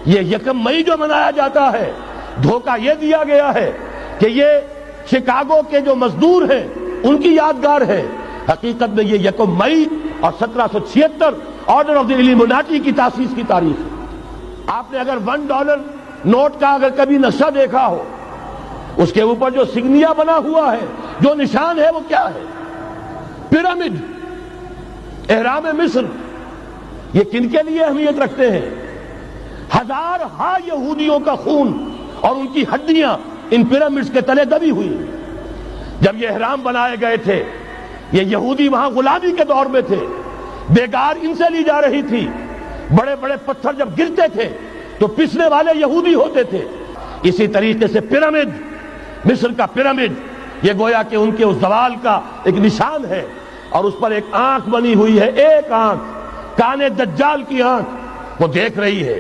یہ یکم مئی جو منایا جاتا ہے، دھوکہ یہ دیا گیا ہے کہ یہ شکاگو کے جو مزدور ہیں ان کی یادگار ہے۔ حقیقت میں یہ یکم مئی اور 1776 آرڈر آف دی ایلیموناٹی کی تاسیس کی تاریخ ہے۔ آپ نے اگر $1 نوٹ کا اگر کبھی نقشہ دیکھا ہو، اس کے اوپر جو سگنیا بنا ہوا ہے، جو نشان ہے، وہ کیا ہے؟ پیرامڈ، اہرام مصر۔ یہ کن کے لیے اہمیت رکھتے ہیں؟ ہزارہا یہودیوں کا خون اور ان کی ہڈیاں ان پیرامڈز کے تلے دبی ہوئی۔ جب یہ اہرام بنائے گئے تھے، یہ یہودی وہاں غلامی کے دور میں تھے، بیگار ان سے لی جا رہی تھی۔ بڑے بڑے پتھر جب گرتے تھے تو پسنے والے یہودی ہوتے تھے۔ اسی طریقے سے پیرامڈ، مصر کا پیرامڈ، یہ گویا کہ ان کے اس زوال کا ایک نشان ہے، اور اس پر ایک آنکھ بنی ہوئی ہے، ایک آنکھ، کان دجال کی آنکھ، وہ دیکھ رہی ہے